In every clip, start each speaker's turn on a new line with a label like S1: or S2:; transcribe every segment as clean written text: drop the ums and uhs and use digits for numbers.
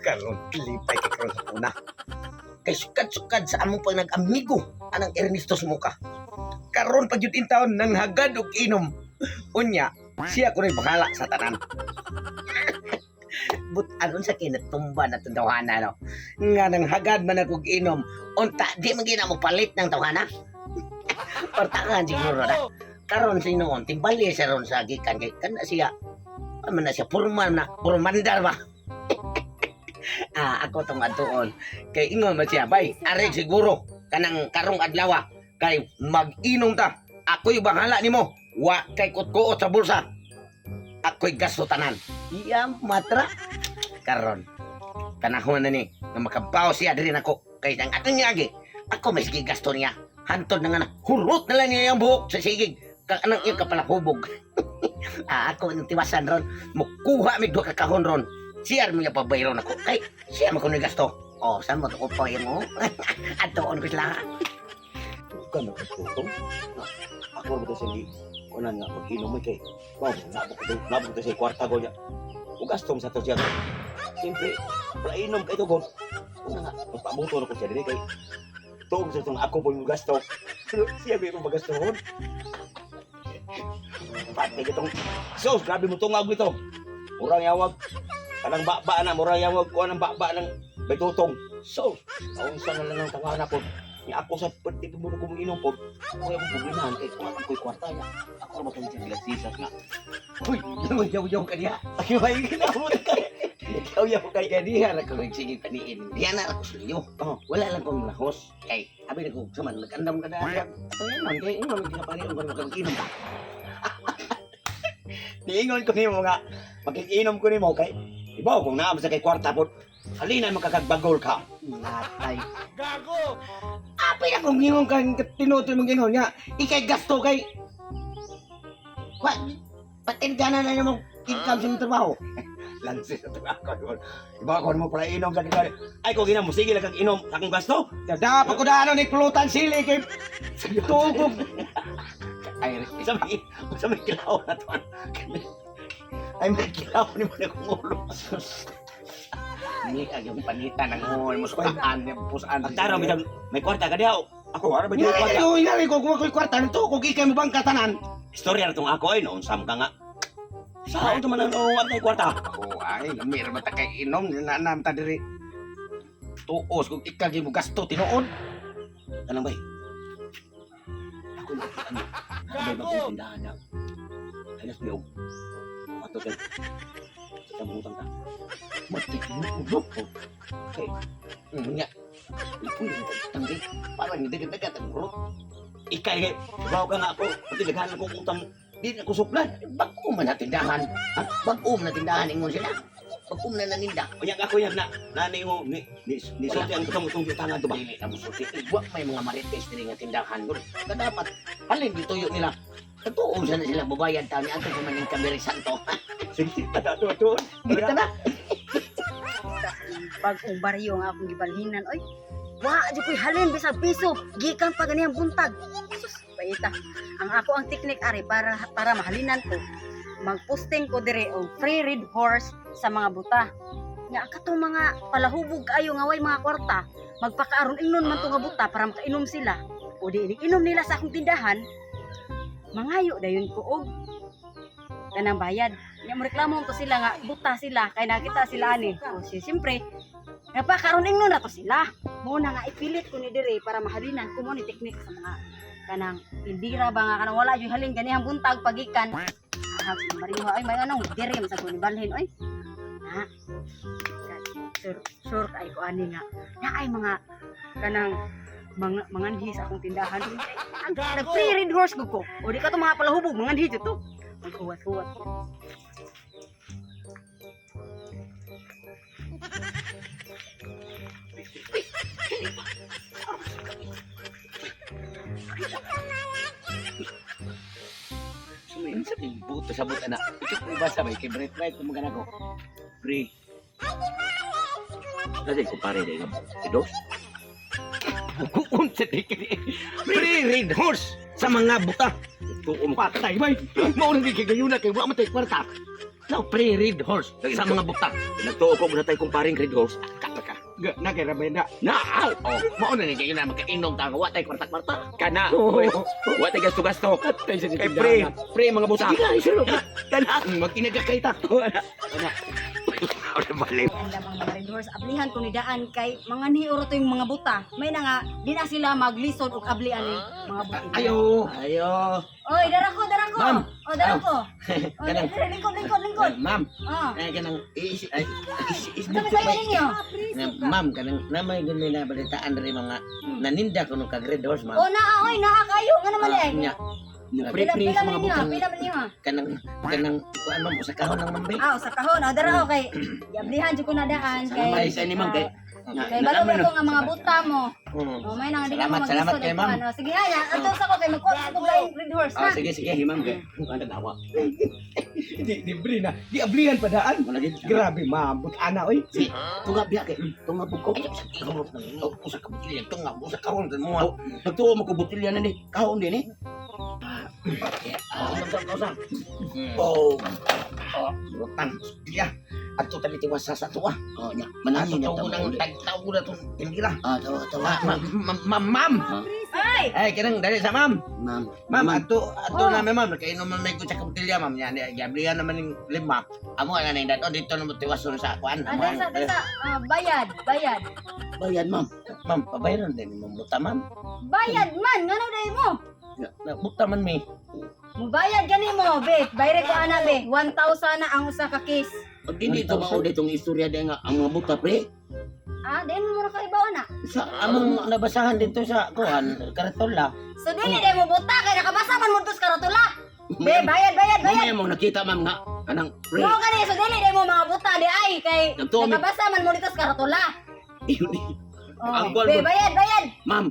S1: Karon lipay kay karon sa una. Kay sukad-sukad sa among pag nag-amigo anang Ernesto Sumuka. Karon pag yun taon nang hagad og inom. Unya, siya ko rin bahala sa tanan. But aron sa kinatumba na itong tawhana, no? Nga nang hagad man akong inom, unta, di man gina mo palit ng tawhana. Partakan siguro na. Karon sinoon, timbali siya ron sa gikan. Kaya kana siya, ano na siya, purmandar ba? Ako tong atuon. Kay ingon man siya, bay, are siguro, kanang karong adlaw, kay mag-inom ta. Ako'y bahala nimo. Wa kay kutkuot sa bulsa. Ako'y gasto tanan. Iya matra. Karon. Panahon na ni na makabaw siya diri nako. Kay ang atong yagi. Ako may sige gasto niya. Hantod na nga na. Hurot na lang niya yung buhok sa sigig. Anang iya kapalahubog. Ako yung tiwasan ron. Mukuha mig duha ka kahon ron. Siya mo niya pabayron ako. Kay siya mo kuno gasto. Oh, saan mo to upoy mo? Atoon ko sila.
S2: Kan ako tutong. Ako mo kasi una nga mag-inom mo kay. Wow, nabok kasi kwarta ko niya. Ug gastom sa to siya. Siyempre, wala inom kay tugon. Una nga, magpabuto na ko siya dili kay. Tuog sa itong ako po yung gasto. Siya ko yung magastohon. Pati itong, sos, grabe mo tungag nito. Murang yawag. Kanang baba na, murang yawag ko ng baba ng betutong. Sos, kaunsa na lang ang tawanan ko. Ni ako sa pati mo na kuminom po. Ako yung problemahan kay kung ako'y kwarta niya. Ako naman kung siya sisas na.
S1: Uy, yaw-yaw ka niya.
S2: Ay, may ginamot ka. Yaw-yaw ka
S1: Kaya diha na ko sige paniin. Diha na ako sa inyo.
S2: Oh.
S1: Wala lang kong lahos. Kay, abi na ko, saman, nag-andam ka na. Ito yan man, kaya ingon, ginapaniin ko na mag-inom ka.
S2: Niingon ko nimo nga, makikinom ko nimo kay ibaw kung naam sa kay kwarta po. Halina makakagbagol ka.
S1: Natay. Gago! Apay na kung ingon kang tinutoy mong ingon nga. Ikay gasto kay... What? Patin ka na namang income sa trabaho.
S2: Lansi sa trabaho. Ibaw ko mo pala inom ka dito. Ay ko ginamo sige lang kag inom akong gasto.
S1: Dapat ko na ano ni pulutan sili kay... Tugog.
S2: Ay, sa may kilaw na to. Ay, may kilaw ni mo na kong ulo.
S1: Hindi ka yung panita ng ulo mo sa paan niya pusaan.
S2: Pagtaro, may kwarta ka diyaw. Ako, ano ba diyaw kwarta?
S1: Hindi, hindi ko kung ako'y kwarta nito. Kung ikay mo bang katanan?
S2: Istorya na itong ako ay noon, sam ka nga. Saan ito man ang uwan may kwarta?
S1: Ako ay, namir ba ta kay inom? Nanam ta diri. Tuos kung ikay mo gasto tinoon.
S2: Anong bay? Ako na, may bagong tindahan na. Ay, nas biyog. Mato ka. Sa kabutang ka. Matik mo ulo ko. Okay.
S1: Nga. Ipoy mo tanggi. Parang hindi dagat ang urot.
S2: Ikay, bawa ka nga ako. Pati naghanan kong utang. Di na ko suplan.
S1: Bago man na tindahan. Ha? Bago man na tindahan ingon sila. Bago man na naninda.
S2: O yan ako yan na. Nanay mo, ni Sote ang itong tangan ito ba?
S1: Dili na mo suti. Iwa may mga marites diri nga tindahan doon. Dapat halin dituyo nila. Totoo sana sila babayad taon ni ato sa maning Kamiri Santo.
S2: Sige, ito.
S1: Kita na.
S3: Bagong baryo nga akong gibalhinan. Oy, wa di ko'y halin bisag piso. Gikan pa ganiyang buntag. Sus, paita. Ang ako ang teknik ari para mahalinan ko. Magposting ko dire og free red horse sa mga buta. Nga katong mga palahubog kayo nga way mga kwarta. Magpakaaron ingnon man to nga buta para makainom sila. O di inom nila sa akong tindahan. Mangayo dayon ko og kanang bayad. Nya mo reklamo ko sila nga buta sila kay nakita sila ani. O siyempre napakaroon ingnon na to sila. Mo na nga ipilit ko ni dire para mahalinan ko mo ni teknik sa mga kanang indira ba nga kanang wala yung halin ganihang buntag pagikan. Ah, mariho ay may anong dire sa ko ni balhin oy. Na. Sure ay ko ani nga. Na ay mga kanang manganhi sa akong tindahan. Nag-free red horse ko. O di ka to mga palahubog, manganhi dito. Maghuwat-huwat.
S1: Sumayin sa buto sa buta na. Ikit mo ba sabay kay bright kung magana ko.
S2: Pre. Kasi kumpare na yung dos.
S1: Unsa di kini. Free red horse sa mga buta.
S2: Tuon mo.
S1: Patay bay. Mao nang gigayuna kay wa matay kwarta. adlaw pre red horse sa mga buta.
S2: Nagtuo ko muna tayo kumparing Red Horse.
S1: Kapaka. Na kay rabay na. Naaw. Oh, mao na ni kayo na magkainom ta wa tay kwarta-kwarta.
S2: Kana.
S1: Oo.
S2: Oy, wa tayo gasto-gasto.
S1: Tay sa
S2: Kay pre mga buta.
S1: Sige na, isuro. Kana magkinagakay ta.
S2: Ora balik.
S3: Ang lamang mga Red Horse, ablihan ko ni daan kay mga niuro to yung mga buta. May na nga, di na sila maglisod o ablihan ni mga buta.
S1: Ayo.
S3: Oy, dara ko.
S1: Ma'am.
S3: O, dara ko. O,
S1: Kanang-
S3: lingkod.
S1: Ma'am,
S3: Oh.
S1: kanang
S3: Kami sa'yo ninyo.
S1: ma'am kanang namay gun na balitaan rin mga naninda kuno kag red horse ma'am.
S3: O, naa kayo. Nga naman eh.
S1: Nya,
S3: Pila man ninyo,
S1: kanang kuan ma'am sa kahon ng mambe.
S3: Ah, sa kahon. O, dara ko kay. Yablihan dyan ko na daan kay.
S2: Ay, sa ni ma'am kay.
S3: Kay balo ko nga mga buta mo.
S1: Mm.
S3: O, may nang di ka mo
S1: Salamat
S3: maglisod.
S1: kay ma'am.
S3: Ano. Sige nga, atos ako kay magkuha ko kay Red Horse ha.
S2: Sige sige ma'am kay. Ano dawa.
S4: Di bri na. Di ablihan pa daan.
S2: Wala gid.
S4: Grabe, mabot ana oy.
S2: Si tunga biya kay. Tunga bugko.
S1: Ay, sa kahon ng usa ka butilya tunga usa kahon kan mo.
S2: Oh, nagtuo mo ko butilya na ni. Kaon din eh.
S1: Oh. Oh, rutang. Dia. Ato tali tiwas sa tuwa.
S2: Oh nya.
S1: Ato
S2: Manangin na
S1: tawo nang
S2: tamo.
S1: tagtaw na tong tindira.
S2: Tawa.
S1: Ma'am.
S3: Ay!
S1: Ay, kanang dali sa ma'am.
S2: Ma'am.
S1: Ma'am, ato
S3: Oh.
S1: na ma'am, kainom man may kutsa kabutilya ma'am. Yan, gablihan naman ng lima. Amo nga nang dato dito na motiwasyon sa kuan.
S3: Desa, bayad.
S2: Bayan ma'am.
S1: Ma'am, pabayaran din mo buta ma'am.
S3: Bayad man, ngano day mo?
S1: Na buta man mi.
S3: Mubayad gani mo, be. Bayre ko ana be. 1,000 na ang usa ka case.
S2: Pag hindi ito mao ditong istorya din nga ang mga buta pre.
S3: Ah, din mo ra ka ibaw na.
S1: Sa among nabasahan dito sa kuan, karatola.
S3: So dili day mo buta kay nakabasa man mo tos karatula. Be, bayad.
S2: Mamaya mo nakita ma'am nga anang pre.
S3: Mo gani so dili day mo mga buta di ay kay
S2: Nagtuo mi-
S3: nakabasa man mo dito sa karatula. Oh,
S2: Ang kuwan
S3: be,
S2: mo-
S3: bayad.
S2: Ma'am,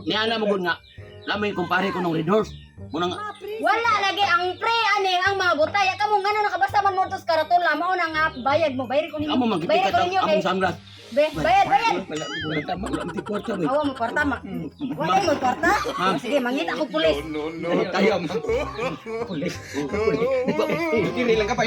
S2: niana mo gud nga lamay kumpare ko nung Red Horse. Muna nga
S3: Wala lagi ang pre ani ang mga buta. Ya kamo ngano nakabasa man mo tos karatula mao na nga bayad mo. Bayre ko ninyo.
S2: amo
S3: Bayre
S2: magipikat
S3: ko
S2: ang
S3: ninyo kay
S2: among sunglass.
S3: be, bayad.
S2: Wala tama wala ti kwarta ba.
S3: Awa mo kwarta ma. Wala mo kwarta.
S2: Ma'am.
S3: Sige, mangita ako pulis.
S4: Tayo, ma'am. Pulis. Dili lang ka pa.